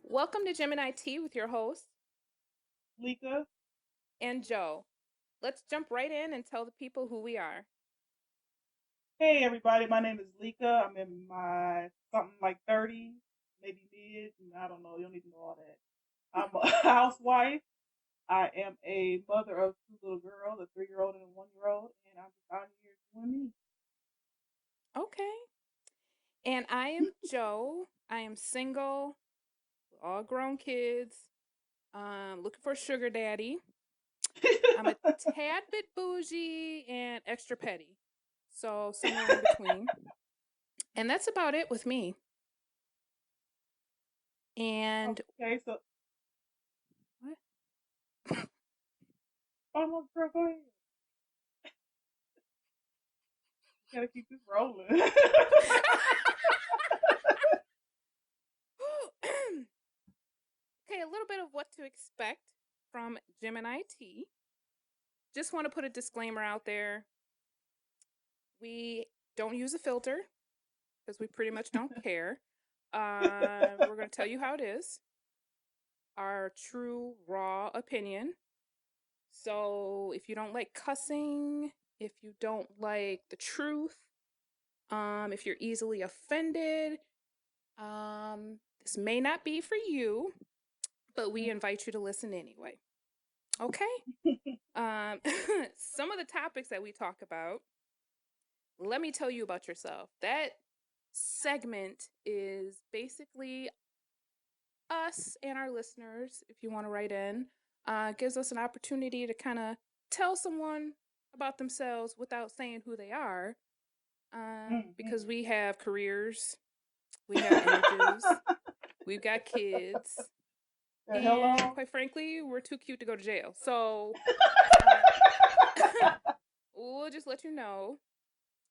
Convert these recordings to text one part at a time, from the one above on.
Welcome to Gemini Tea with your hosts, Lika. and Joe. Let's jump right in and tell the people who we are. Hey everybody, my name is Lika. I'm in my something like 30, maybe mid, and I don't know, you don't need to know all that. I'm a housewife. I am a mother of two little girls, a 3-year-old and a 1-year-old, and I'm just out here doing me. Okay. And I am Joe. I am single, all grown kids, looking for a sugar daddy. I'm a tad bit bougie and extra petty. So somewhere in between. And that's about it with me. And Okay, so what? oh no, girl, go ahead. Gotta keep this rolling. Okay, a little bit of what to expect from Gemini Tea. Just want to put a disclaimer out there. We don't use a filter because we pretty much don't care. We're going to tell you how it is. Our true, raw opinion. So if you don't like cussing, if you don't like the truth, if you're easily offended, this may not be for you, but we invite you to listen anyway. Okay? Some of the topics that we talk about, let me tell you about yourself. That segment is basically us and our listeners, if you want to write in, gives us an opportunity to kind of tell someone about themselves without saying who they are, because we have careers, we have images, we've got kids, and quite frankly, we're too cute to go to jail. So we'll just let you know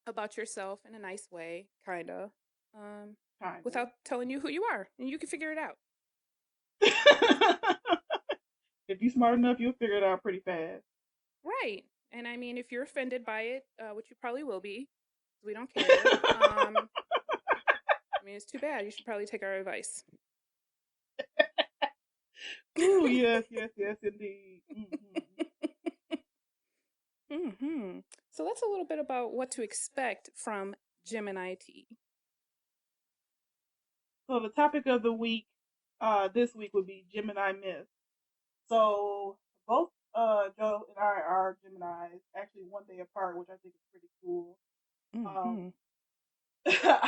about yourself in a nice way, kind of, without telling you who you are, and you can figure it out. If you're smart enough, you'll figure it out pretty fast. Right. And I mean, if you're offended by it, which you probably will be, we don't care. I mean, it's too bad. You should probably take our advice. Ooh, yes, indeed. So that's a little bit about what to expect from Gemini Tea. So the topic of the week, this week would be Gemini myth. So both Joe and I are Geminis, actually one day apart, which I think is pretty cool.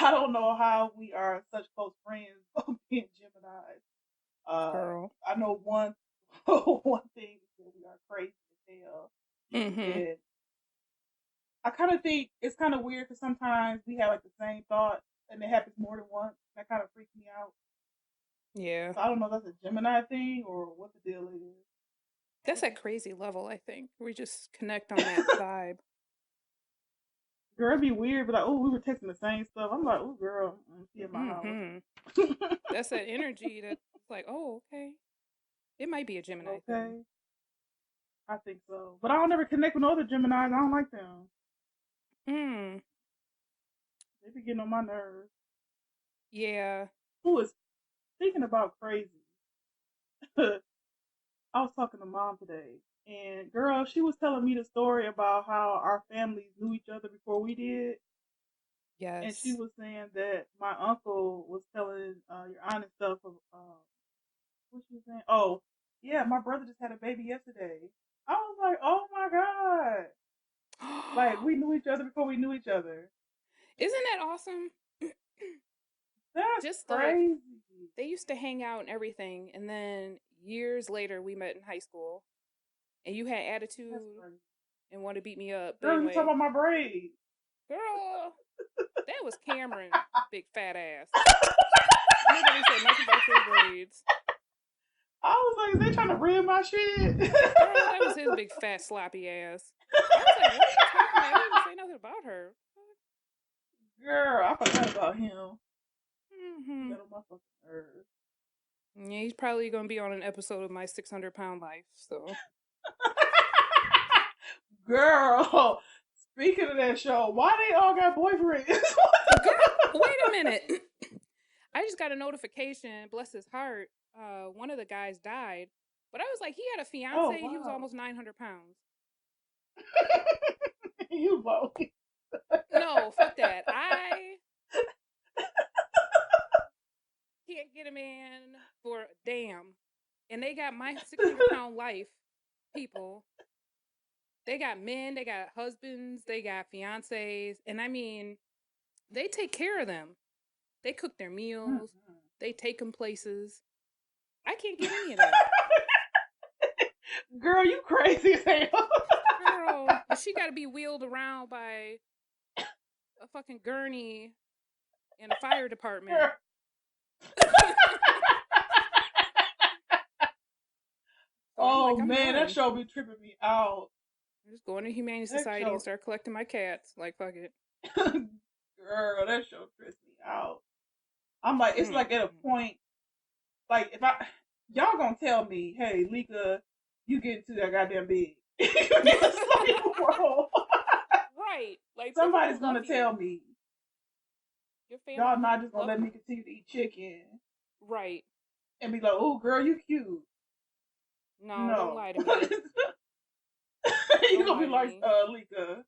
I don't know how we are such close friends of being Geminis. Girl. I know one thing is that we are crazy as hell. And I kind of think it's kind of weird because sometimes we have like the same thought and it happens more than once. That kind of freaks me out. Yeah. So I don't know if that's a Gemini thing or what the deal is. That's that crazy level, I think. We just connect on that vibe. Girl, it'd be weird, but like, oh, we were texting the same stuff. I'm like, oh, girl, she in my house. That's that energy that's like, oh, okay. It might be a Gemini thing. I think so. But I don't ever connect with other Geminis. I don't like them. They be getting on my nerves. Yeah. Who is speaking about crazy? I was talking to mom today, and girl, she was telling me the story about how our families knew each other before we did. Yes. And she was saying that my uncle was telling your aunt and stuff of what she was saying. Oh, yeah, my brother just had a baby yesterday. I was like, oh my god, like we knew each other before we knew each other. Isn't that awesome? That's just crazy. Like, they used to hang out and everything, and then years later we met in high school, and you had attitude and wanted to beat me up. Girl, anyway, you talking about my braids? Girl, that was Cameron, big fat ass. Nobody said nothing about your braids. I was like, is they trying to rid my shit? Girl, that was his big fat sloppy ass. I was like, what are you talking about? He didn't say nothing about her. Girl, I forgot about him. He Mm-hmm. got on my fucking nerves. Yeah, he's probably gonna be on an episode of My 600 Pound Life. So, Girl, speaking of that show, why they all got boyfriends? girl, wait a minute. I just got a notification. Bless his heart. One of the guys died, but I was like, he had a Oh fiance. He was wow, almost 900 pounds. you both. No, fuck that. I can't get a man for a damn. And they got My 600 Pound Life people. They got men, they got husbands, they got fiancés, and I mean, they take care of them. They cook their meals, they take them places. I can't get any of that. Girl, you crazy as hell. Girl, and she got to be wheeled around by a fucking gurney in a fire department. Girl. So I'm Oh like, I'm man, that done. show be tripping me out. I'm just going to Humane That Society and show, start collecting my cats. Like, fuck it. girl, that show trips me out. I'm like, it's like at a Mm-hmm. point, like if I, y'all gonna tell me, hey, Lika, you get into that goddamn bed. You get the slave world. Right. Like, people Somebody's will love gonna tell you. me, Your family y'all not members just gonna love let me you. continue to eat chicken Right. and be like, oh, girl, you cute. No, don't No. lie to me. You Don't gonna lie be to like, me. Lika,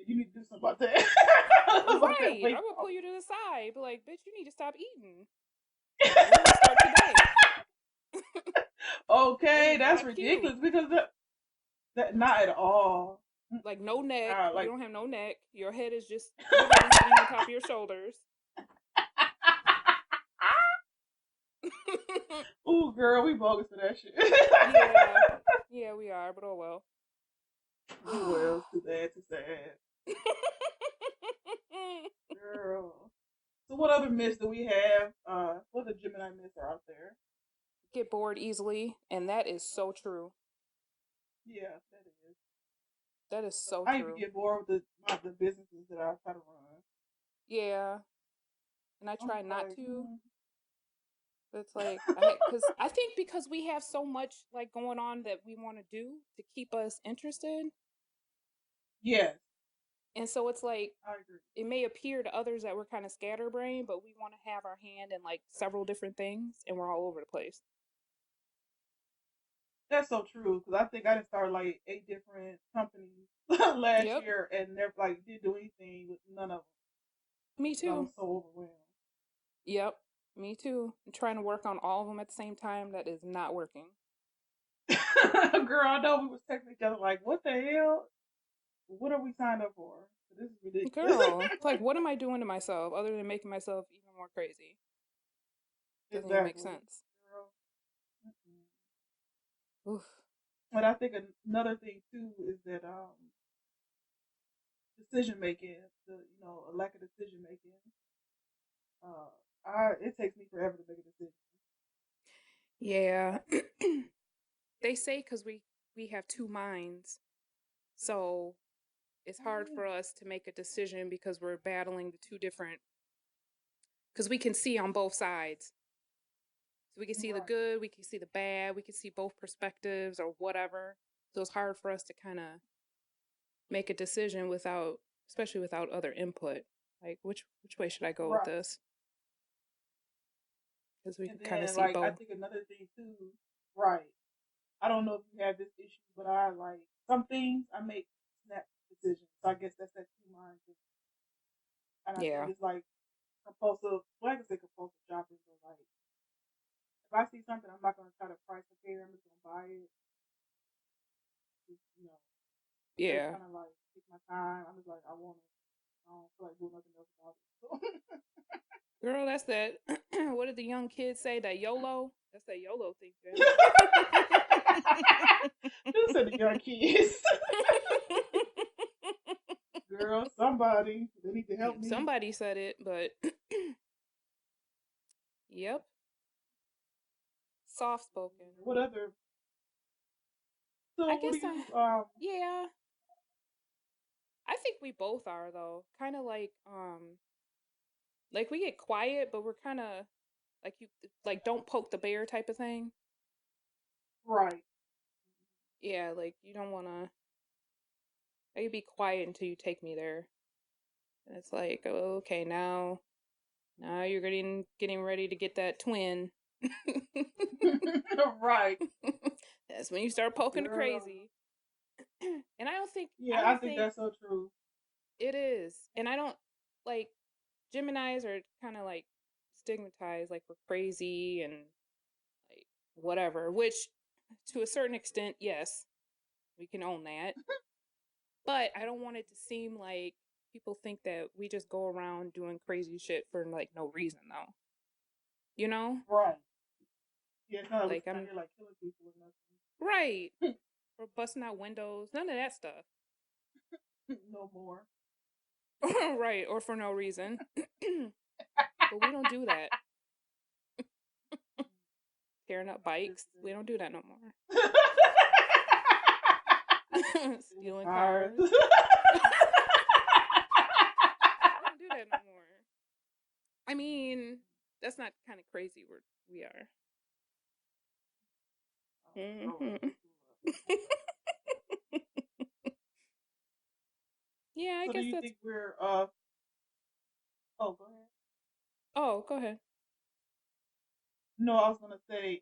you need to do something about that. About that Right. I weight would pull problem. you to the side. Be like, bitch, you need to stop eating. And we're going to start today. That Okay, is that's not cute. ridiculous because that not at all. Like, no neck. You Like, don't have no neck. Your head is just your head is sitting on top of your shoulders. ooh, girl, we bogus for that shit. Yeah. Yeah, we are, but oh well. Oh well, it's too bad, too sad. Girl. So what other myths do we have? What other Gemini myths are out there? Get bored easily, and that is so true. Yeah, that is. That is so I even true. get bored with the businesses that I try to run. Yeah, and I I'm try just not like, to. But it's like because I think because we have so much like going on that we want to do to keep us interested, yes, and so it's like I agree. it may appear to others that we're kind of scatterbrained, but we want to have our hand in like several different things, and we're all over the place. That's so true because I think I did start like 8 different companies last Yep, year and never like didn't do anything with none of them me because I was too. so overwhelmed. Yep, me too. I'm trying to work on all of them at the same time. That is not working. Girl, I know we was texting each other like, what the hell? What are we signed up for? This is ridiculous. Girl, it's like, what am I doing to myself other than making myself even more crazy? Doesn't even make Exactly. sense. Girl. Mm-mm. Oof. But I think another thing too is that decision making, a lack of decision making. I it takes me forever to make a decision. Yeah. They say because we have two minds, so it's hard Mm, for us to make a decision because we're battling the two different. Because we can see on both sides, so we can see the right. good, we can see the bad, we can see both perspectives or whatever. So it's hard for us to kind of make a decision without, especially without other input. Like which way should I go with Right. this? Because we And can kind of then see like I both. think another thing too, right. I don't know if you have this issue, but I like some things I make snap decisions. So I guess that's that two minds. And I think Yeah. it's like compulsive. Well, I can say compulsive shopping, but like if I see something, I'm not gonna try to price compare. I'm just gonna buy it. Just, instead of Yeah. trying to like take my time, I'm just like I want it. I don't feel like doing nothing else about it. So. Girl, that's that. What did the young kids say? That YOLO? That's that YOLO thinking. Who said the young kids? Girl, somebody. They need to help me. Somebody said it, but Yep. Soft spoken. What other? So I what do guess you yeah. I think we both are though. Kind of like we get quiet, but we're kind of like you like don't poke the bear type of thing. right? Yeah, like you don't want to I could be quiet until you take me there. And it's like, oh, okay, now you're getting ready to get that twin. right, That's when you start poking the girl. crazy. And I Yeah, I don't think think that's so true. it is. And I don't like Geminis are kind of like stigmatized like we're crazy and like whatever, which to a certain extent, yes, we can own that. But I don't want it to seem like people think that we just go around doing crazy shit for like no reason though. You know? Right. Yeah, it's not like we're Like sitting out I'm here like killing people or right. Or busting out windows, none of that stuff. nothing. No more. Right, or for no reason. But we don't do that. Tearing up bikes, we don't do that no more. Stealing Stealing cars. cars, we don't do that no more. I mean, that's not kind of crazy. We are. Girl, wake Hmm. people up. Yeah, I So do guess you that's. think we're oh go ahead. Oh, go ahead. No, I was gonna say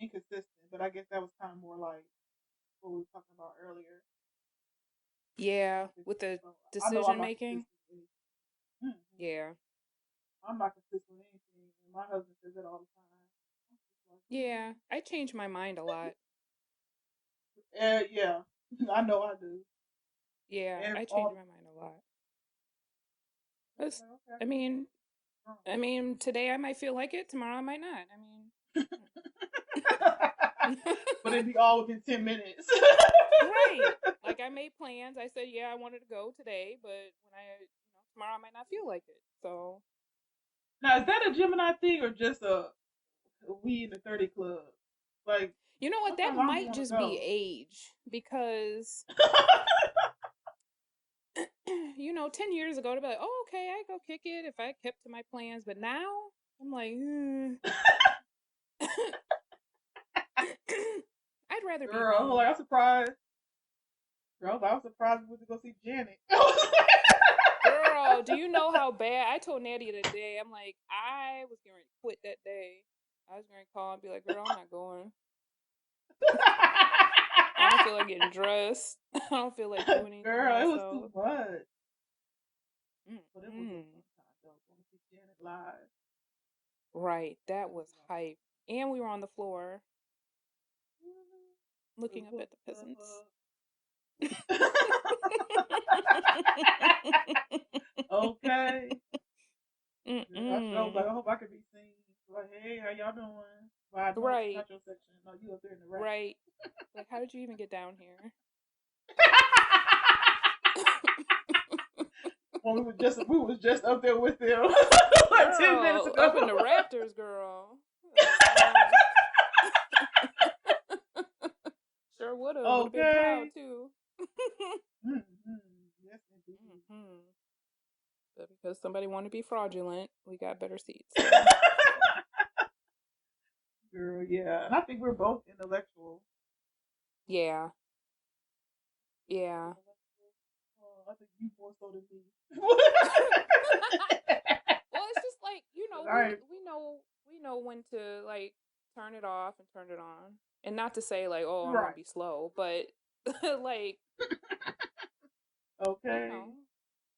inconsistent, but I guess that was kind of more like what we were talking about earlier. Yeah, with Inconsistent. the So I know I'm decision not making. consistent with anything. Yeah, I'm not consistent with anything. And my husband says it all the time. I'm just like, yeah. I change my mind a lot. Yeah, I know I do. Yeah, And I change all my mind a lot. I'm 'Cause, like, okay, I I can see mean, what's I mean, today I might feel like it, tomorrow I might not. I mean, wrong. But it'd be all within 10 minutes. right. Like I made plans. I said, yeah, I wanted to go today, but tomorrow I might not feel like it. So, Now is that a Gemini thing or just a we in the 30 club? Like you know what? That sometimes I don't might want to just be go. age because, 10 years ago, to be like, oh, okay, I go kick it if I kept to my plans. But now I'm like, I'd rather be Girl, like home. I'm surprised. Girl, I was surprised we went to go see Janet. Girl, do you know how bad? I told Natty the day, I'm like, I was going to quit that day. I was going to call and be like, girl, I'm not going. I don't feel like getting dressed. I don't feel like doing anything to Girl, it was too myself. much. But it was a Mm-mm. fun time though. Going to see Janet live. Right, that It was was hype. And we were on the floor live. looking up at the Love peasants. okay. Girl, I sure was like, Mm-mm. I hope I could be seen. Like, hey, how y'all doing? Well, no, it's Right, not your section. No, you up there in the rack. right. Like, how did you even get down here? When we was just up there with them like 10 minutes Girl, up in ago. the Raptors, girl. Like, girl. Sure would have been proud Okay. too. Yes, indeed. Hmm. But because somebody wanted to be fraudulent, we got better seats. So Girl, yeah. And I think we're both intellectual. yeah, Both yeah. intellectual. I think you more so than me. Well, it's just like All we right. we know when to like turn it off and turn it on, and not to say like, oh, I'm gonna Right. be slow, but like you Okay. know,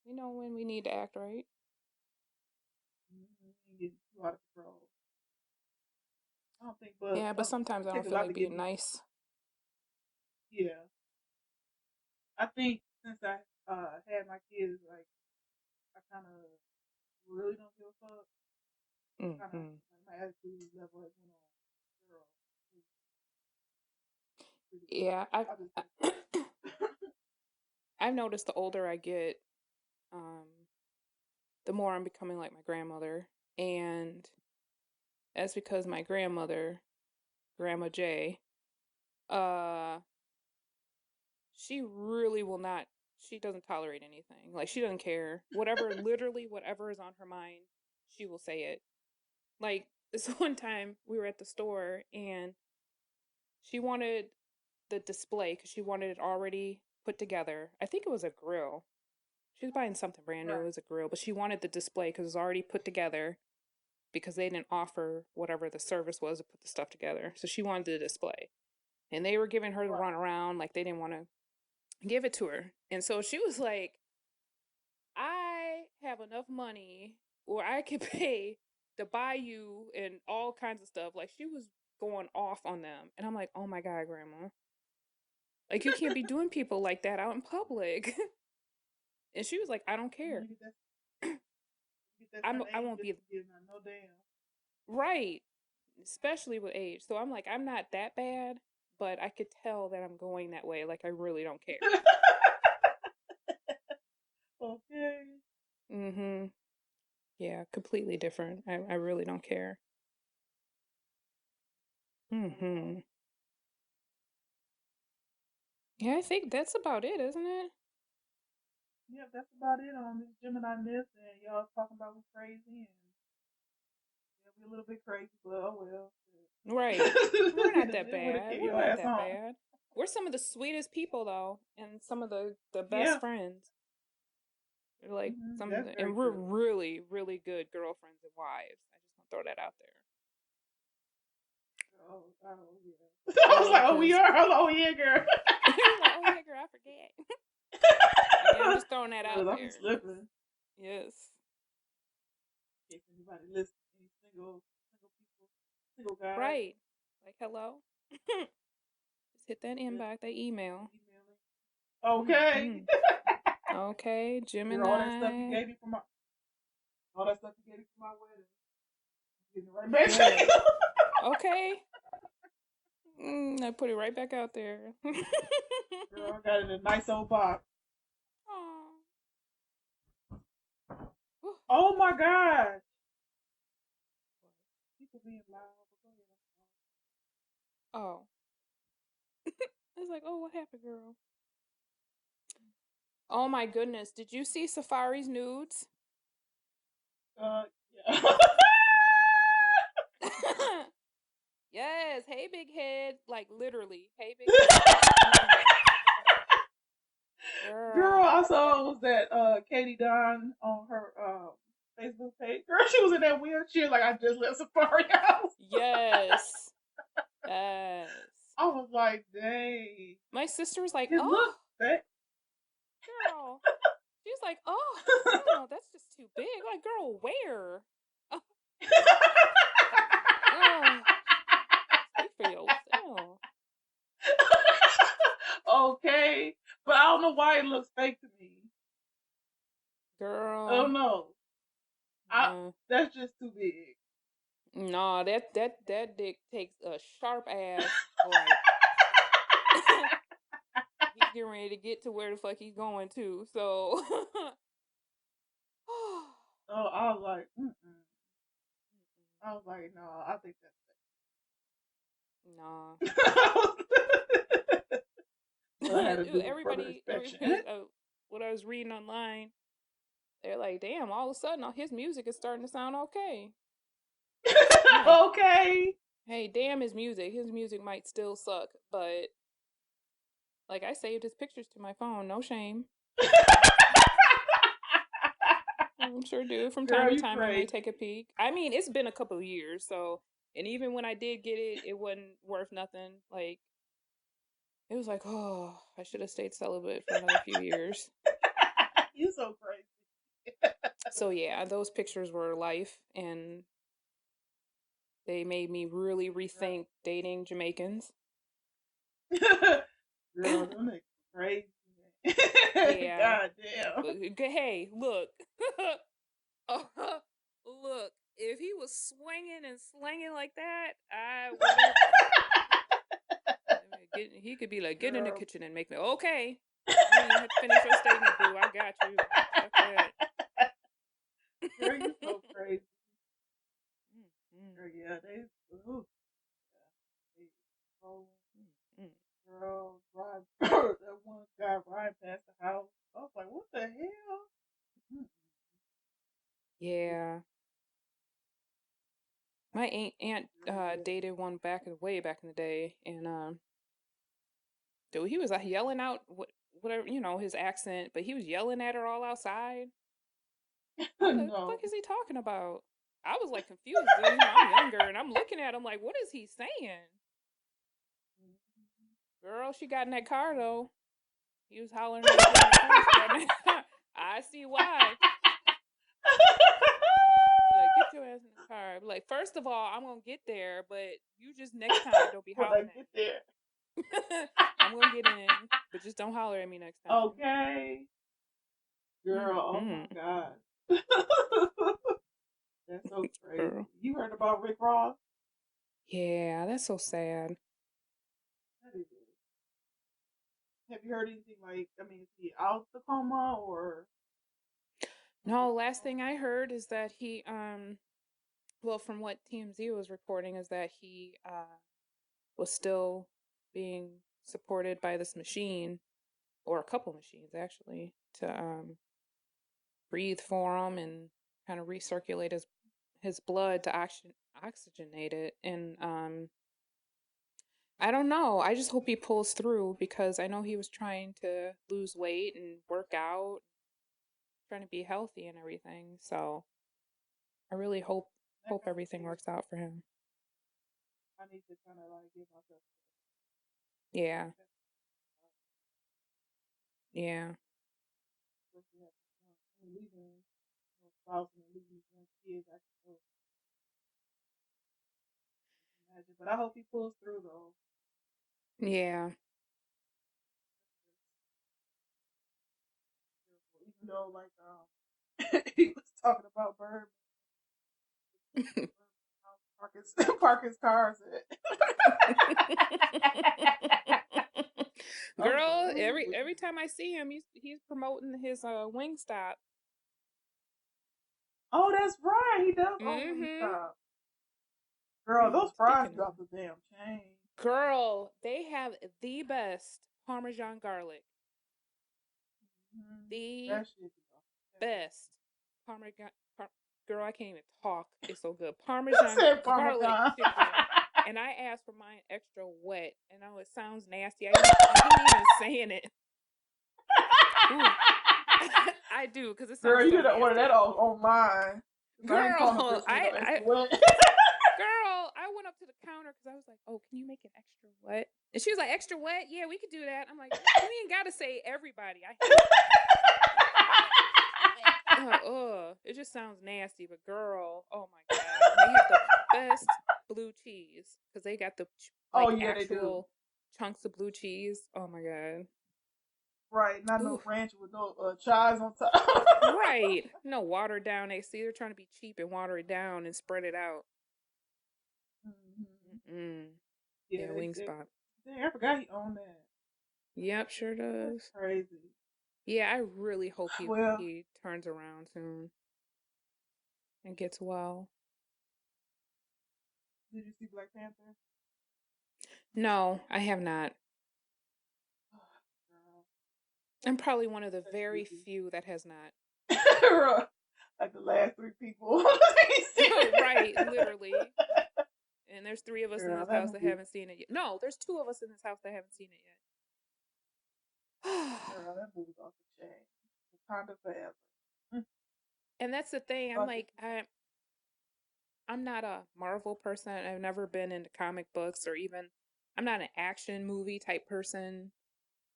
we know when we need to act right. Getting too out of control. I don't think, but Yeah, but sometimes it I don't takes a feel lot like to get being me. nice. Yeah. I think since I had my kids, like I kind of really don't give a fuck. Kind of Hmm. like my attitude level has went on. Girl, it's pretty good. Yeah, I've I just take it. I've noticed the older I get, um, the more I'm becoming like my grandmother, and That's because my grandmother, Grandma J, uh, she really will not. She doesn't tolerate anything. Like she doesn't care. Whatever, literally whatever is on her mind, she will say it. Like this one time we were at the store and she wanted the display because she wanted it already put together. I think it was a grill. She was buying something brand new. It Right. was a grill, but she wanted the display because it was already put together because they didn't offer whatever the service was to put the stuff together. So she wanted the display. And they were giving her the Right. runaround, like they didn't want to give it to her. And so she was like, I have enough money or I could pay to buy you and all kinds of stuff. Like she was going off on them. And I'm like, oh my God, Grandma. Like you can't be doing people like that out in public. And she was like, I don't You care. get that certain I age, won't just be to get no damn. right. Especially with age. So I'm like, I'm not that bad, but I could tell that I'm going that way. Like I really don't care. Okay. Mm-hmm. Yeah, completely different. I really don't care. Wow. Mm-hmm. Yeah, I think that's about it, isn't it? Yep, that's about it on this Gemini Myth, and y'all talking about we crazy, and yeah, we a little bit crazy, but oh well. Right. We're not It that is what it bad. get We're your not ass that on. bad. We're some of the sweetest people though, and some of the best Yeah. friends. They're like some of That's the, very and we're true. really, really good girlfriends and wives. I just want to throw that out there. Oh, oh yeah. I was Oh, like, oh, we cause are. Oh yeah, girl. you're like, oh yeah, girl, I forget. Yeah, I'm just throwing that out Girl, I be there. slipping. Yes. In case anybody listen, any single people, single guys, Right. Like, hello. Just hit that yeah, inbox, that email. emailing. Okay. Mm-hmm. Okay, Girl, all that stuff you Gemini. gave me for my all that stuff you gave me for my wedding. I'm getting it right back to Yes. you. Okay. I put it right back out there. Girl, I got it in a nice old box. Aw. Oh my gosh. People being loud. But go ahead, Oh. I was like, oh, what happened, girl? Oh my goodness. Did you see Safari's nudes? Yeah. Yes. Hey, big head. Like, literally. Hey, big head. Girl, I Girl. saw it was that Katie Dunn on her Facebook page. Girl, she was in that wheelchair like I just left Safari House. Yes. Yes. I was like, dang. My sister was like, It oh, looked that. girl. She was like, oh, no, that's just too big. Like, girl, where? Oh, oh, speak for yourself. Okay, but I don't know why it looks fake to me. I Girl. don't know. I Uh, That's just too big. nah, that dick takes a sharp ass right. He's getting ready to get to where the fuck he's going to. So, Oh, I was like, mm-mm. I was like, no, I think nah. that's fake. So I had to do a further inspection. Everybody, what I was reading online, they're like, damn, all of a sudden, his music is starting to sound okay. I'm like, Okay. hey, damn his music. His music might still suck, but like I saved his pictures to my phone. No shame. I'm sure do. From time Girl, to you time, I might take crazy. a peek. I mean, it's been a couple of years, so, and even when I did get it, it wasn't worth nothing. Like, it was like, oh, I should have stayed celibate for another few years. You so crazy. So, yeah, those pictures were life, and they made me really rethink dating Jamaicans. Girl, them niggas crazy. Yeah. God damn. But, hey, look. Look, if he was swinging and slanging like that, I whatever. He could be like, get in the Girl. kitchen and make me okay. You ain't have to finish your statement, boo. I got you. Fuck that. Girl, you so crazy. Mm-hmm. Girl, Yeah, ooh, yeah, they oh, Mm. girl, drive, that one guy riding past the house. I was like, what the hell? Mm, It's Yeah. My aunt serious. dated one back way back in the day, and dude, he was yelling out whatever, his accent, but he was yelling at her all outside. I'm like, what the No. fuck is he talking about? I was like confused. I'm younger and I'm looking at him like, what is he saying? Girl, she got in that car though. He was hollering at her to get in that car. She got in that car. I see why. Be like, get your ass in the car. Be like, first of all, I'm gonna get there, but you just next time don't be When I hollering get at there. me. I'm gonna get in, but just don't holler at me next time. Okay. Girl, oh my Mm-mm. God. That's so crazy. Girl. You heard about Rick Ross? Yeah, that's so sad. That is. Have you heard anything like, I mean, is he out the coma or under No, last control? thing I heard is that he well, from what TMZ was reporting is that he was still being supported by this machine, or a couple machines actually, to breathe for him and kind of recirculate his blood to oxygenate it. And I don't know. I just hope he pulls through because I know he was trying to lose weight and work out, trying to be healthy and everything. So I really That hope kind of everything scares works out for him. me. I need to kind of like give myself Yeah, a yeah, especially have leaving spouse and leaving young kids. I can imagine. But I hope he pulls through though. yeah. Even though like he was talking about Bird park his park his cars at. I was like, Girl, ooh, every time I see him, he's promoting his Wingstop. oh, that's right. He does own Mm-hmm. Wingstop. Girl, those fries Speaking be off of, the damn chain. girl, they have the best Parmesan garlic. Mm-hmm. The That shit be off the chain. best Parmesan. Girl, I can't even talk. It's so good. I Parmesan said garlic Parmesan. chicken. And I asked for mine extra wet. And I know it sounds nasty. I hate even saying it. Ooh, I do because it Girl, sounds you so could have ordered that nasty. on mine. Cause I ain't calling no Girl, bitch with no extra I wet. girl, I went up to the counter because I was like, "Oh, can you make it extra wet?" And she was like, "Extra wet? Yeah, we could do that." I'm like, "You ain't got to say everybody. I hate it just sounds nasty." But girl, oh my god, and they have the best blue cheese because they got the Oh like yeah, they do. actual chunks of blue cheese. Oh my god. Right, not Ooh, no ranch with no chives on top. right. No watered down. They see they're trying to be cheap and water it down and spread it out. hmm Mm. Yeah, Yeah, Wingspot. dang, I forgot he owned that. Yep, sure That's does. crazy. Yeah, I really hope Well, he turns around soon and gets well. did you see Black Panther? No, I have not. Girl, I'm probably one of the that very should be few that has not. like the last three people. Right, literally. And there's three of us in Girl, this that house that movie. haven't seen it yet. No, there's two of us in this house that haven't seen it yet. Girl, that movie's off the chain. Wakanda forever. Mm, And that's the thing. I'm fuck it. like, I'm not a Marvel person. I've never been into comic books or even I'm not an action movie type person.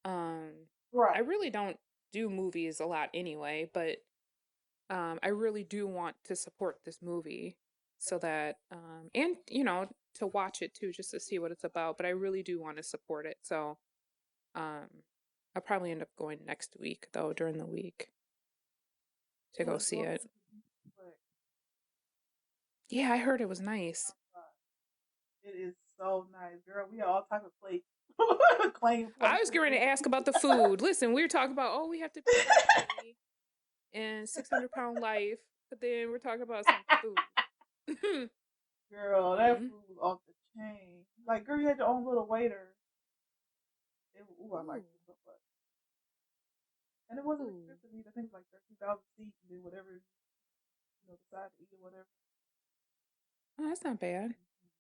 I Right. really don't do movies a lot anyway, but I really do want to support this movie so that and to watch it too just to see what it's about, but I really do want to support it. So um I'll probably end up going next week though during the week to go Yeah, see go see it. it. But Yeah, I heard it was nice. it is so nice, girl. We have all type of plates, claim I was plates and going to shit. ask about the food. Listen, we were talking about, oh, we have to be healthy and 600-pound life, but then we're talking about some food. Girl, that Mm. food was off the chain. Like, girl, you had your own little waiter. Ooh, I Ooh. liked it so much. And it wasn't Ooh. expensive either. I think it was like 13,000 seats and then whatever, decide to eat or whatever. Oh, that's not bad. Mhm.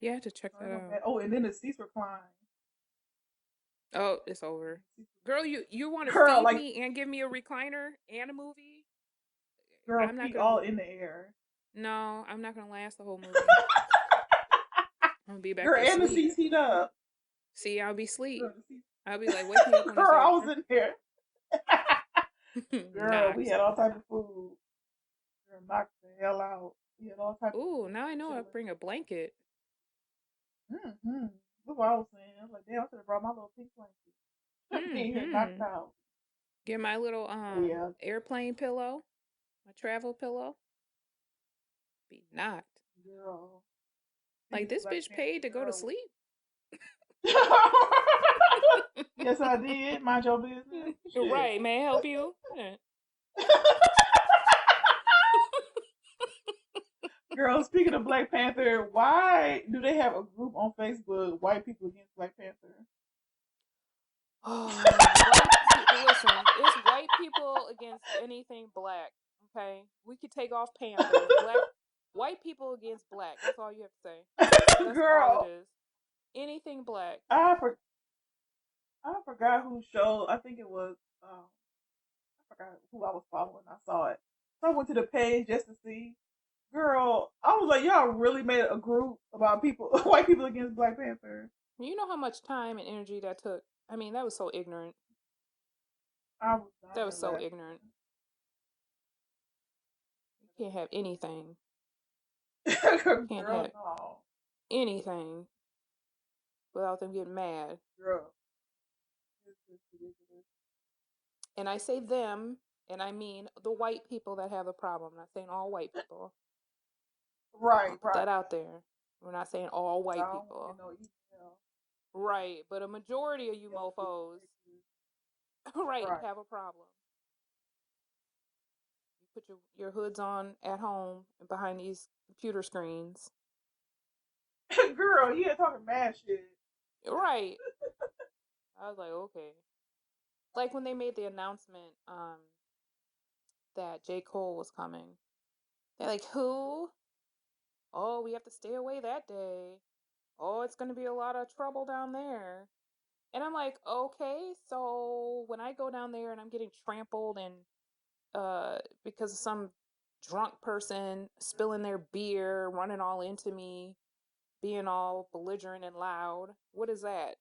Yeah, I have to check No, that ain't no out. bad. Oh, and then the seats recline. Oh, it's over. Girl, you want to Girl, feed like, me and give me a recliner and a movie? girl, I'm not feet gonna. all in the air. No, I'm not gonna last the whole movie. I'm gonna be back Girl, there and the asleep. seats heat up. See, I'll be asleep. Girl, the seats. I'll be like, wake me up when it's Girl, I was over. in there. Girl, we Knocked. had all type of food. Girl, knocked the hell out. We had all type of Ooh, food. now I know Should I have went. bring a blanket. Mm-hmm. That's what I was saying. I was like, damn, I should have brought my little pink blanket. Being here knocked Hmm. out. Get my little But yeah, airplane pillow, my travel pillow. Be knocked. girl. Like Biggest this Black bitch Panther paid to go to girl. sleep. Yes, I did. Mind your business. Shit. Right, may I help you? Yeah. Girl, speaking of Black Panther, why do they have a group on Facebook, White People Against Black Panther? Oh, white people. Listen, it's white people against anything black. Okay, we could take off Panthers. Black, white people against black. That's all you have to say. That's all it Girl, is. Anything black. I for, I forgot who showed. I think it was. I forgot who I was following. I saw it. So I went to the page just to see. Girl, I was like, y'all really made a group about people, white people against Black Panther. You know how much time and energy that took. I mean, that was so ignorant. I was That dying was so ignorant. laughing. You can't have anything. Can't Girl, have no. anything without them getting mad. Girl, this is ridiculous. And I say them, and I mean the white people that have the problem. I'm not saying all white people. I just Right, want to put right. that out there. We're not saying all 'Cause I white don't want to get people. no email. Right, but a majority of you Email is mofos, ridiculous. right, Right. have a problem. You put your hoods on at home and behind these computer screens. Girl, he ain't talking mad shit. Right. I was like, okay. Like when they made the announcement that J. Cole was coming. They're like, who? Oh, we have to stay away that day. Oh, it's going to be a lot of trouble down there. And I'm like, okay, so when I go down there and I'm getting trampled and because of some drunk person spilling their beer, running all into me, being all belligerent and loud, what is that?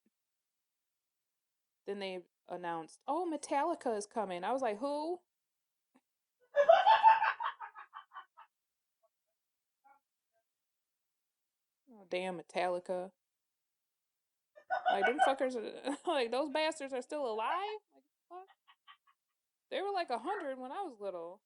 Then they announced, oh, Metallica is coming. I was like, who? Oh, damn Metallica. Like them fuckers are like those bastards are still alive? Like what? They were like 100 when I was little.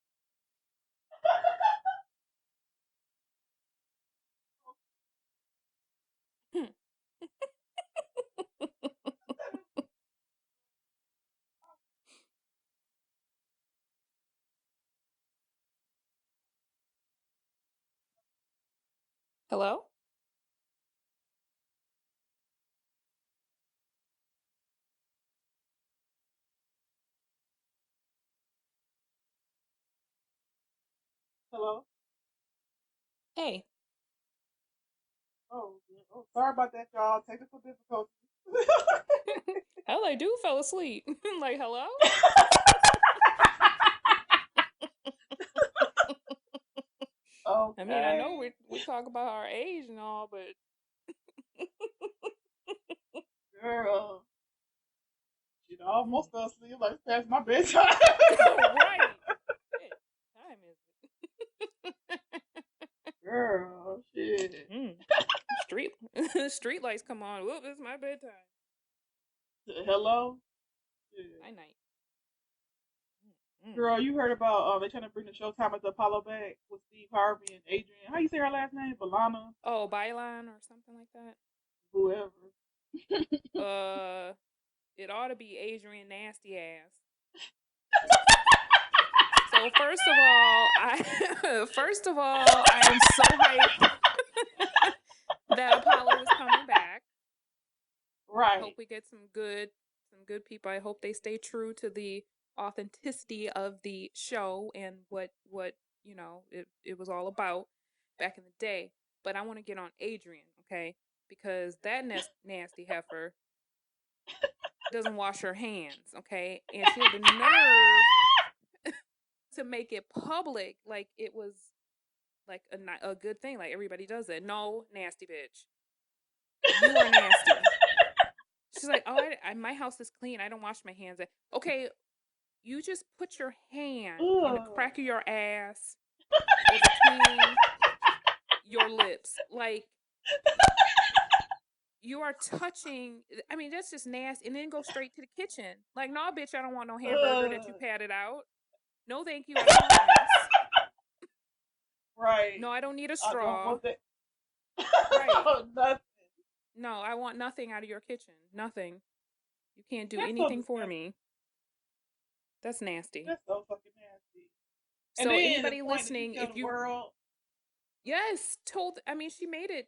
Hello? Hello? Hey. Oh, yeah. Oh, sorry about that, y'all. Technical difficulties. Hell, I do fell asleep. Like, hello? I mean, I know Okay. we talk about our age and all, but Girl. Shit, I almost mm. fell asleep. Like, it's past my bedtime. Right. Shit. Time is Girl, it? shit. Street street lights come on. Whoop, it's my bedtime. Hello? Shit. Night night. Mm. Girl, you heard about they trying to bring the Showtime at the Apollo back with Steve Harvey and Adrian. How you say her last name? Balana? Oh, byline or something like that. Whoever. Uh, it ought to be Adrian Nasty Ass. So first of all, I am so hyped that Apollo is coming back. I hope Right. we get some good people. I hope they stay true to the authenticity of the show and what it was all about back in the day. But I want to get on Adrian, okay? Because that nasty heifer doesn't wash her hands, okay? And she had the nerve to make it public like it was like a good thing, like everybody does it. No, nasty bitch. You are nasty. She's like, oh, my house is clean. I don't wash my hands. Okay, you just put your hand in the Ugh. crack of your ass or between your lips. Like, you are touching. I mean, that's just nasty. And then go straight to the kitchen. Like, no, bitch, I don't want no hamburger that you Ugh. patted out. No, thank you. I don't want ice. Right. No, I don't need a I don't straw. want that. Right. Nothing. No, I want nothing out of your kitchen. Nothing. You can't do That's so anything for disgusting. me. That's nasty. That's so fucking nasty. And So then the anybody point that you listening, tell if the you world, yes, told I mean she made it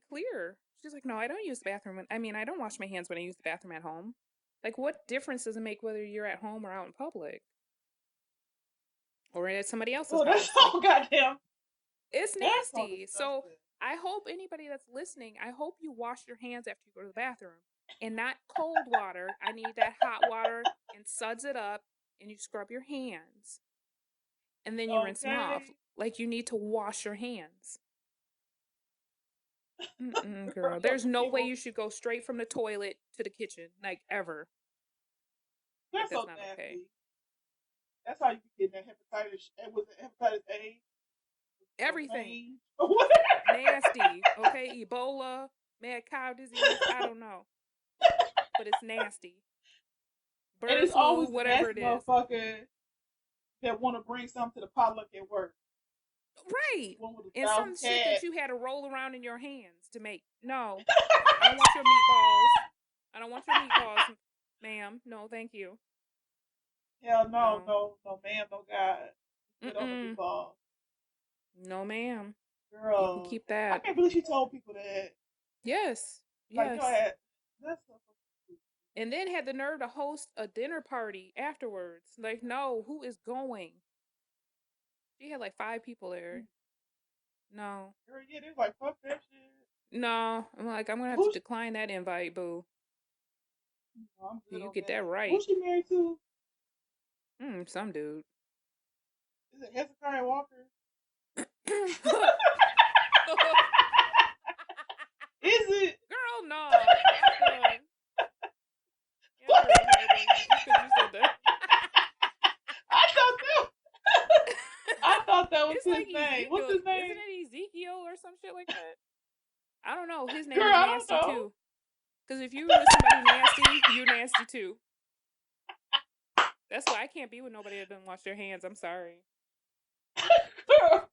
clear. She's like, "No, I don't use the bathroom. I mean, I don't wash my hands when I use the bathroom at home." Like what difference does it make whether you're at home or out in public or at somebody else's oh, that's house? Like so goddamn. it's That's so nasty. So disgusting. I hope anybody that's listening, I hope you wash your hands after you go to the bathroom and not cold water. I need that hot water and suds it up and you scrub your hands and then you rinse them off. Okay. Like you need to wash your hands. Mm-mm, girl, Girl, there's no way people, you should go straight from the toilet to the kitchen, like ever. Like that's that's so not okay. nasty. That's how you get that hepatitis. Was it hepatitis A or Everything mange or whatever? nasty. Okay, Ebola, mad cow disease. I don't know, but it's nasty. And Bird it's flu, always the whatever nasty it is. motherfucker that want to bring something to the potluck at work. Right. One with a And thousand some shit that cats. you had to roll around in your hands to make. No, I don't want your meatballs. I don't want your meatballs, ma'am. No, thank you. Hell no, No. no, no, ma'am, no God. Good on the Mm-mm. meatball. No, ma'am. You can Girl, keep I that. can't believe she told people that. Yes. Like, yo, Yes. that's so fucking And then had the nerve to host a dinner party afterwards. Like, no, who is going? She had like 5 people there. stupid. No, Girl, yeah, they was like, fuck that shit. no. I'm like, I'm gonna have to Who's, decline that invite, boo. no, I'm good You on get that that. right. Who's she married to? Some dude. Is it Hezekiah Walker? Girl, Is it? no. Y'all girl hair doing just because you said that. I thought that. I thought that was It's his like name. What's Ezekiel. his Isn't name? it Ezekiel or some shit like that? I don't know. His name Girl, is I don't nasty know. too. Because if you with somebody nasty, you're nasty too. That's why I can't be with nobody that doesn't wash their hands. I'm sorry. Girl.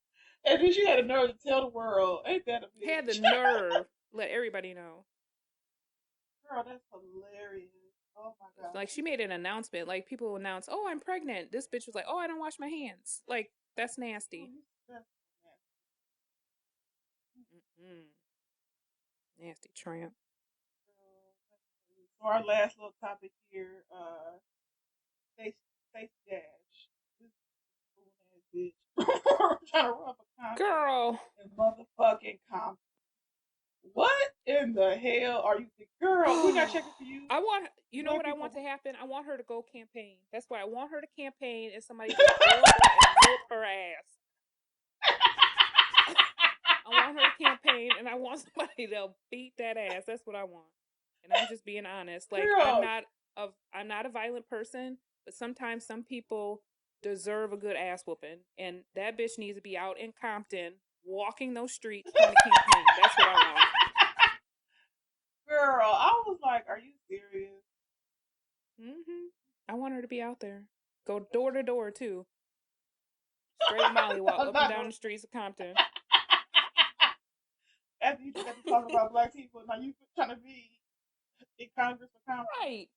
And then she had a nerve to tell the world, ain't that a Had the bitch? nerve. Let everybody know. Girl, that's hilarious. Oh my Like god. she made an announcement. Like people announce, "Oh, I'm pregnant." This bitch was like, "Oh, I don't wash my hands." Like that's Oh, nasty. that's Mm-mm. Nasty tramp. nasty. So our last little topic here, Stacey Dash. This fool ass bitch. Trying to run for Congress Girl. in motherfucking Compton. What in the hell are you thinking? Girl, we got checking for you. I want you know Black what I want people. to happen? I want her to go campaign. That's why I want her to campaign and somebody just go up there and whoop her ass. I want her to campaign and I want somebody to beat that ass. That's what I want. And I'm just being honest. Like Girl, I'm not a violent person, but sometimes some people deserve a good ass whooping. And that bitch needs to be out in Compton walking those streets trying to campaign. That's what I want. girl, I was like, are you serious? I want her to be out there. Go door to door too. Straight Molly walk I'm up and not down gonna. the streets of Compton. After you just got to talk about black people, now you trying to be in Congress for Compton. Right.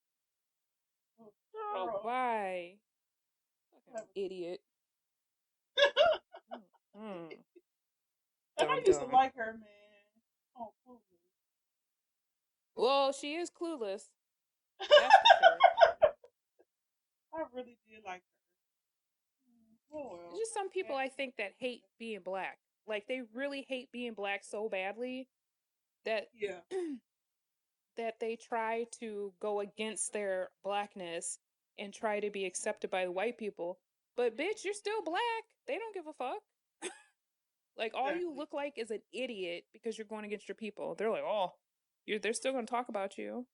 Oh, Girl, girl, bye. Fucking whatever. idiot. Mm. And I Dumb, used to dumb. like her, man. Oh, cool. Well, she is clueless. That's for sure. I really did like her. Oh There's well, just some yeah, people I think that hate being black. Like they really hate being black so badly that yeah, that they try to go against their blackness and try to be accepted by the white people. But bitch, you're still black. They don't give a fuck. Like all you exactly. look like is an idiot because you're going against your people. They're like, oh, they're still gonna talk about you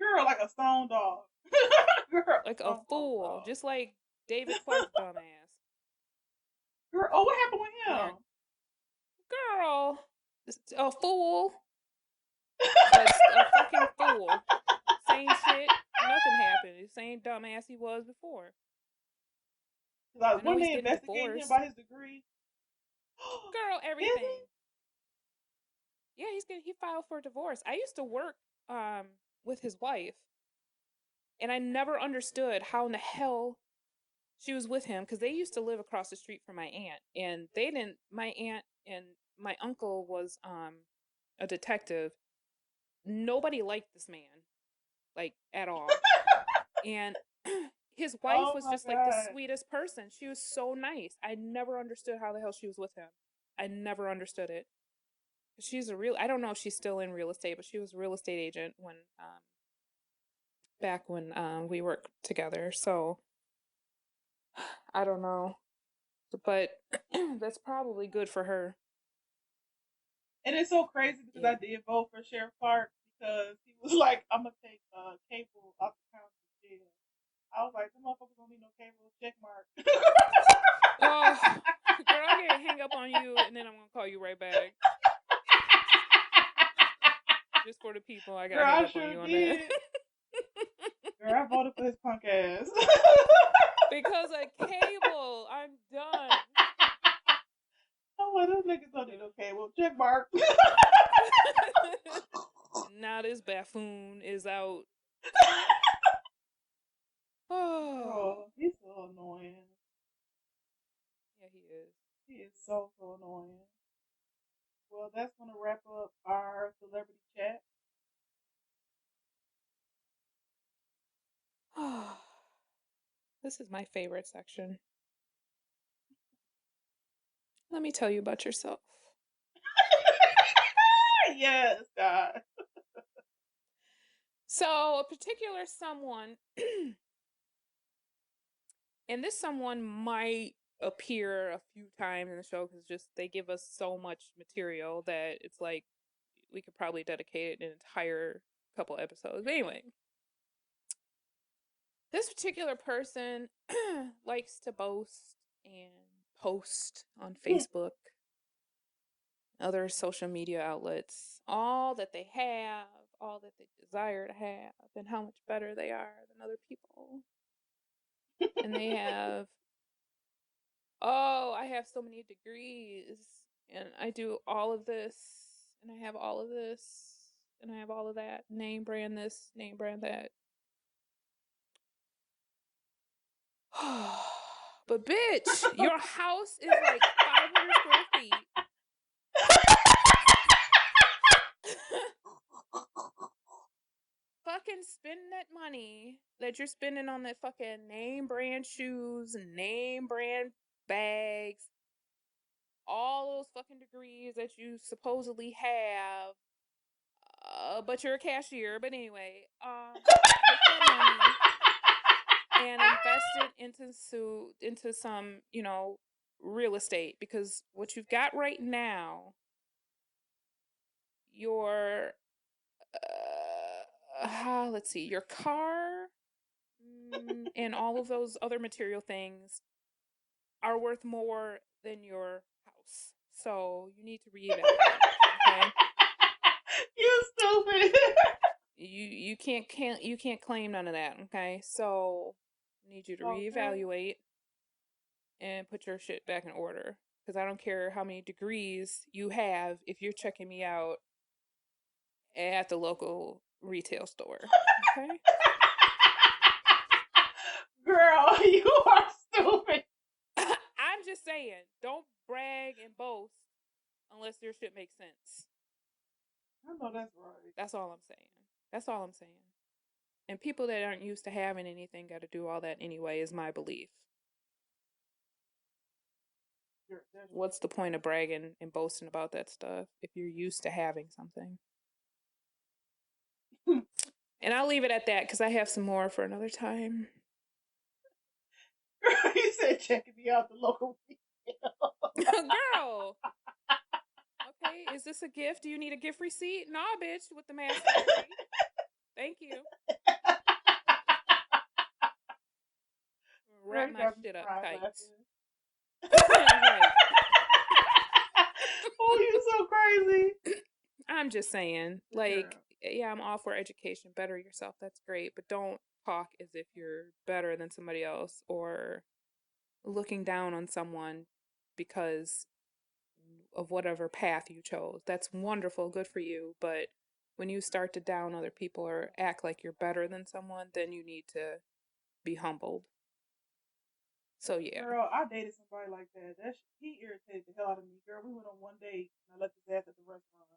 Girl, like a stone dog. Girl, like a stone cold fool, dog. just like David Clark, dumbass. Girl, oh, what happened with Yeah, him? girl, a fool, a fucking fool. Same shit. Nothing happened. The same dumbass he was before. I Like, know when he's they getting investigating him divorced. about his degree, Girl, is he? everything. Yeah, he filed for divorce. I used to work with his wife, and I never understood how in the hell she was with him because they used to live across the street from my aunt, and they didn't. My aunt and my uncle was a detective. Nobody liked this man like at all, and his wife Oh was my just like the god. sweetest person. She was so nice. I never understood how the hell she was with him. I never understood it. She's a real. I don't know if she's still in real estate, but she was a real estate agent when back when we worked together. So I don't know, but that's probably good for her. And it's so crazy because Yeah. I did vote for Sheriff Clark because he was like, I'm gonna take cable off the county jail. I was like, the motherfuckers don't need no cable check mark. Oh, girl, I gotta hang up on you, and then I'm gonna call you right back. Just for the people, I gotta Girl, hang I up on sure you on that. did. Girl, I voted for his punk ass. Because of cable, I'm done. I'm like, those niggas don't need no cable check mark. Now this buffoon is out. Oh, Girl, he's so annoying. yeah, he is. He is so annoying. Well, that's gonna wrap up our celebrity chat. This is my favorite section. Let me tell you about yourself. Yes, God. So, a particular someone, and this someone might appear a few times in the show because just they give us so much material that it's like we could probably dedicate an entire couple episodes. But anyway, this particular person likes to boast and post on Facebook, other social media outlets, all that they have, all that they desire to have, and how much better they are than other people. And they have, oh, I have so many degrees, and I do all of this, and I have all of this, and I have all of that. Name brand this, name brand that. But bitch, your house is like 500 square feet. Fucking spend that money that you're spending on that fucking name brand shoes, name brand bags, all those fucking degrees that you supposedly have, but you're a cashier. But anyway, take that money and invest it into some, real estate because what you've got right now, your let's see, your car and all of those other material things are worth more than your house. So you need to reevaluate. Okay. You stupid. You can't claim none of that. Okay. So I need you to Okay. reevaluate and put your shit back in order. Because I don't care how many degrees you have if you're checking me out at the local retail store. Okay. Girl, you are stupid. I'm just saying, don't brag and boast unless your shit makes sense. I know that's right. That's all I'm saying. That's all I'm saying. And people that aren't used to having anything got to do all that anyway, is my belief. That's What's the point of bragging and boasting about that stuff if you're used to having something? right. And I'll leave it at that because I have some more for another time. You said checking me out the local retail. Girl, okay, is this a gift? Do you need a gift receipt? Nah, bitch, with the master degree. Thank you. Girl, Wrap you my got me shit up crying tight. laughing. Right. Oh, you so crazy. I'm just saying, like, Girl. yeah, I'm all for education. Better yourself. That's great. But don't talk as if you're better than somebody else or looking down on someone because of whatever path you chose. That's wonderful. Good for you. But when you start to down other people or act like you're better than someone, then you need to be humbled. So, yeah, Girl, I dated somebody like that. He irritated the hell out of me. Girl, we went on one date and I left his ass at the restaurant.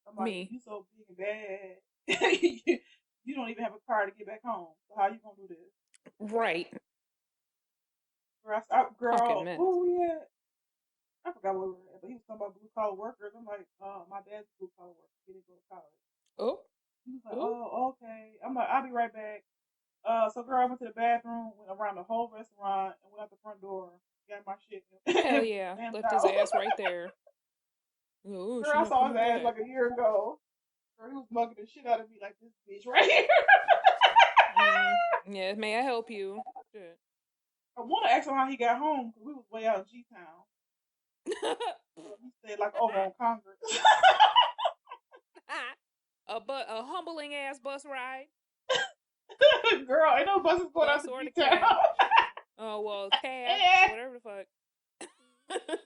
I'm like, me. you so big and bad. You don't even have a car to get back home. So how you gonna do this? Right. Pumpkin Girl, mess. who we at? I forgot where we were at, but he was talking about blue collar workers. I'm like, my dad's a blue collar worker. He didn't go to college. Oh, He was like, oh, oh, okay. I'm like, I'll be right back. So girl, I went to the bathroom, went around the whole restaurant, and went out the front door, got my shit, hell and yeah. stamped Left his out. ass right there. Oh, Girl, she I not saw his coming ass back. like a year ago. Girl, he was mugging the shit out of me like this bitch right here. Yeah, may I help you? Shit. I want to ask him how he got home because we was way out in G Town. He stayed like over on Congress. A humbling ass bus ride. Girl, ain't no buses going out Bus to or G the Town. cab. Oh well, cab, Yeah. whatever the fuck.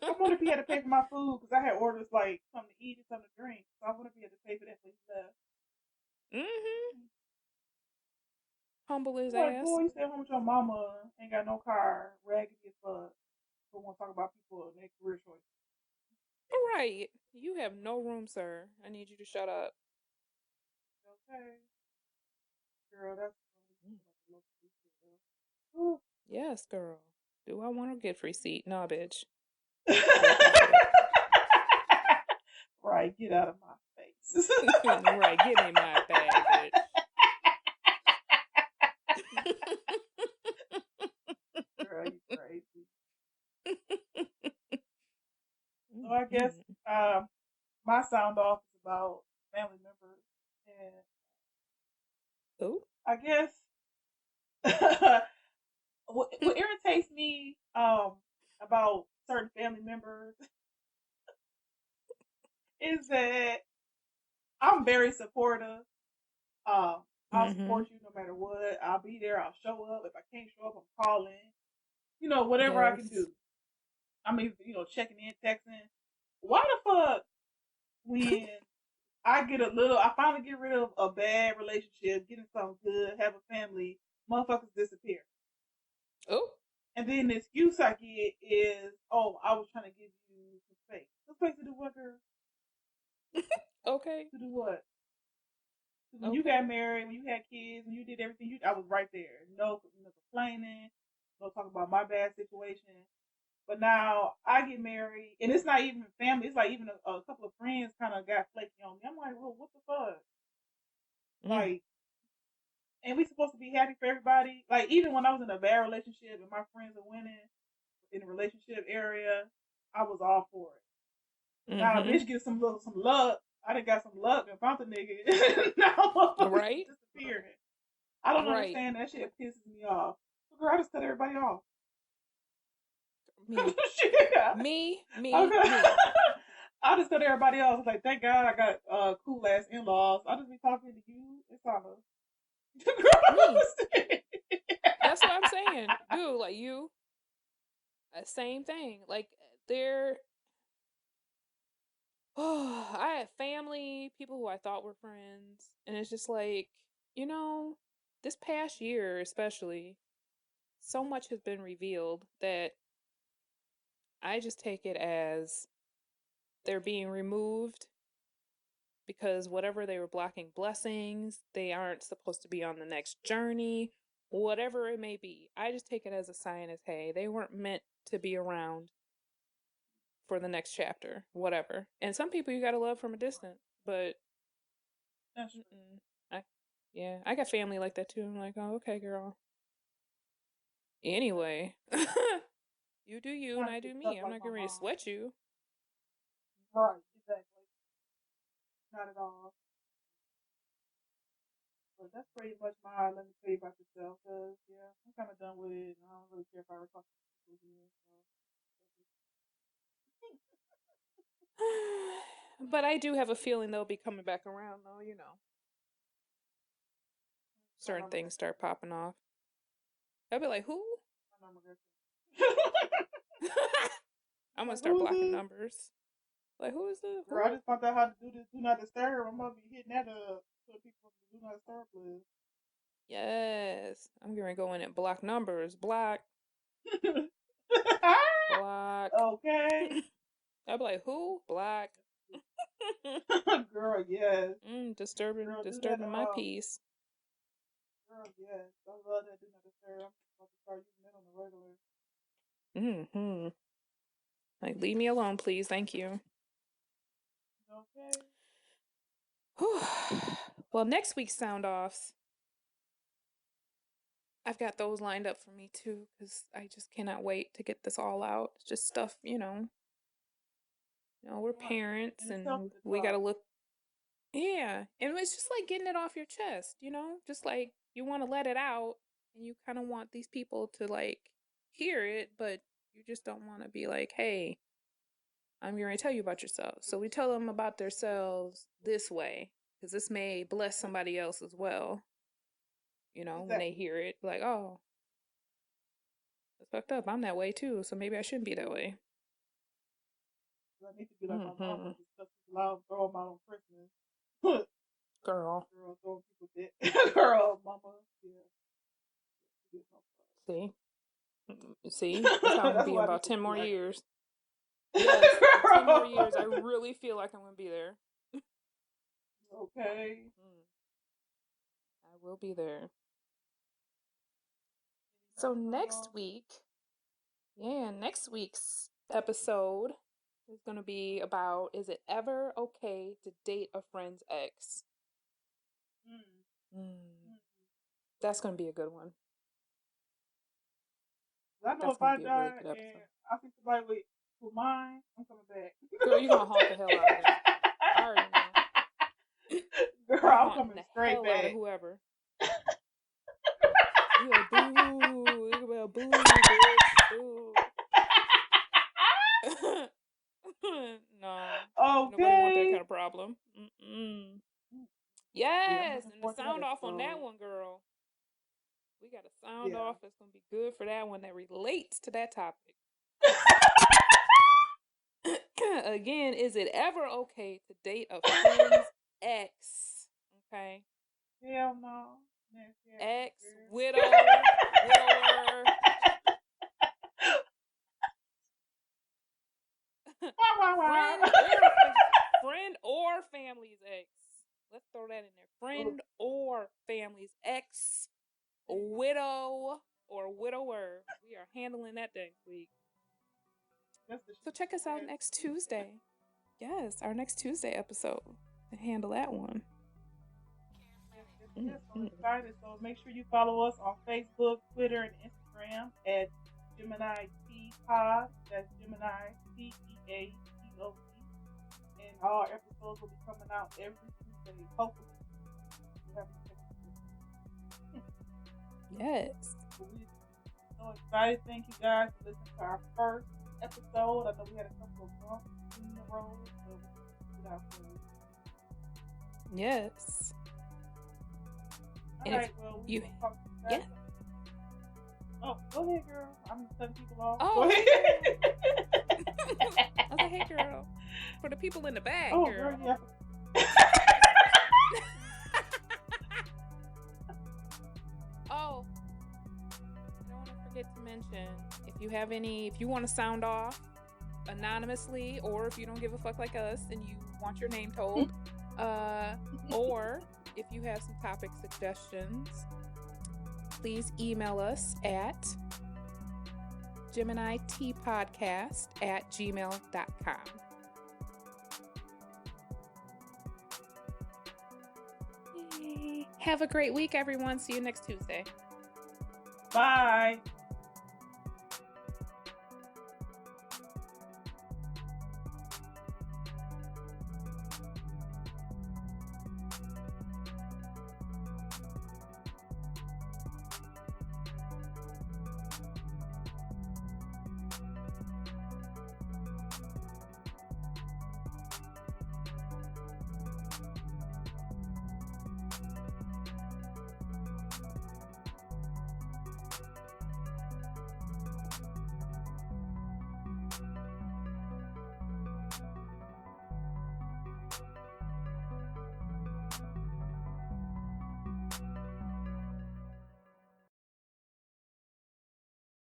I wonder if he had to pay for my food because I had orders like something to eat and something to drink. So I wonder if he had to pay for that when he left. Mm-hmm. Humble his I'm like, ass. boy, you stay home with your mama, ain't got no car, raggedy as fuck. Don't want to talk about people and their career choices. Right. You have no room, sir. I need you to shut up. Okay, girl, that's Mm. like a local retail. Yes, girl. Do I want a gift receipt? Nah, bitch. Wrap my shit up. Right, get out of my face. Right. Give me my bag, bitch. Girl, you crazy. So I guess Mhm. um, my sound off is about family members, and Oh. I guess what irritates me about certain family members is that I'm very supportive. I'll Mm-hmm. support you no matter what. I'll be there. I'll show up. If I can't show up, I'm calling. Whatever I can Yes. do. I mean, checking in, texting. Why the fuck when I finally get rid of a bad relationship, getting something good, have a family, motherfuckers disappear. Oh. And then the excuse I get is, oh, I was trying to give you some space. Some space to do what, girl? Okay. To do what? When you got Okay. married, when you had kids, when you did everything, I was right there. No complaining, no talking about my bad situation. But now I get married, and it's not even family. It's like even a couple of friends kind of got flaky on me. I'm like, well, what the fuck? Mm. Like, and we supposed to be happy for everybody. Like, even when I was in a bad relationship and my friends are winning in the relationship area, I was all for it. Now, a Mm-hmm. bitch get some luck. I done got some luck and found the nigga. Now motherfuckers just Right. disappearing. I don't Right. understand that shit. Pisses me off. So, girl, I just cut everybody off. Me. Shit. Me. Me. Okay. Me. I just cut everybody off. It's like, thank God I got cool ass in laws. I just be talking to you. It's all Me. girl. That's what I'm saying. Dude, like you, same thing. Like they're oh, I have family, people who I thought were friends, and it's just like, you know, this past year especially, so much has been revealed that I just take it as they're being removed because whatever they were blocking blessings, they aren't supposed to be on the next journey, whatever it may be. I just take it as a sign as, hey, they weren't meant to be around for the next chapter, whatever. And some people you gotta love from a distance, but That's true. I, yeah, I got family like that too. I'm like, oh, okay, girl. Anyway, you do you and Trying to I get do stuff me. I'm like not my getting ready to mom. sweat you. Right, exactly. Not at all. But that's pretty much my let me tell you about yourself. Cause yeah, I'm kind of done with it. And I don't really care if I ever talk to people again. But I do have a feeling they'll be coming back around, though. My Certain number things got start popping off. I'll be like, who? my number got I'm gonna like start who is blocking this? numbers. Like, who is the Girl, who? I just found out how to do this. Do not disturb. I'm gonna be hitting that up so people do not disturb list. Yes, I'm gonna go in and block numbers. Block, block. Okay. I'll be like, who? Block. Girl, yes. Disturbing, Girl, do that. disturbing my peace. Girl, yes. I love that. Do not disturb. I'm about to start using that on the regular. Hmm. Like, leave me alone, please. Thank you. Okay. Well, next week's sound offs, I've got those lined up for me too, because I just cannot wait to get this all out. It's just stuff, we're Right. parents And it's healthy and to we talk. gotta look. Yeah, and it's just like getting it off your chest, just like you want to let it out, and you kind of want these people to like hear it, but you just don't want to be like, hey, I'm going to tell you about yourself. So we tell them about themselves this way, because this may bless somebody else as well. When they Exactly. hear it, like, oh, that's fucked up. I'm that way too, so maybe I shouldn't be that way. I need to be like my Mm-hmm. mama. Just cut people out and throw them out on Christmas. Girl, Girl, throwing people dead. Girl, mama. Yeah. see? See? That's how I'm going to That's be in what I need about to 10 be more like. years. Yes, in 10 more years, I really feel like I'm going to be there. Okay. I will be there. So next week's episode is going to be about, is it ever okay to date a friend's ex? Mm. That's going to be a good one. I know That's if going to I be a really die good and episode. I see somebody with mine, I'm coming back. Girl, you're going to haunt the hell out of them. I already know. Girl, You're I'm haunting coming the straight hell out of back. whoever. You like, boo, look about boo, bitch, boo. No, nobody want that Okay. kind of problem. Mm-mm. Yeah, I'm Yes, looking and the forward to that sound off on that episode. one, girl. We got a sound Yeah. off that's gonna be good for that one that relates to that topic. Again, is it ever okay to date a friend's ex? Okay. Hell no. Nasty ass Ex, nigga. widow, widower, Wow, wow, friend wow. or friend or family's ex. Let's throw that in there. Oh, Friend or family's ex, widow or widower. We are handling that next week. that's the So shit. check us out Okay. next Tuesday. Yes, our next Tuesday episode to handle that one. Yes. So excited. So make sure you follow us on Facebook, Twitter, and Instagram at Gemini Tea Pod. That's Gemini TEAPOD. And all episodes will be coming out every Tuesday. Hopefully, we have Yes. we're so excited. Thank you guys for listening to our first episode. I know we had a couple of months in the road, but we got for you. Yes. All And if right, well, we you, will talk to you yeah. guys. Oh, go ahead, girl. I'm cutting people off. Oh, Go hey, ahead. girl. I was like, hey, girl. For the people in the back, Oh, girl. yeah. Oh, I don't want to forget to mention, if you want to sound off, anonymously, or if you don't give a fuck like us and you want your name told, or if you have some topic suggestions, please email us at Gemini Tea Podcast at gmail.com. Have a great week, everyone. See you next Tuesday. Bye.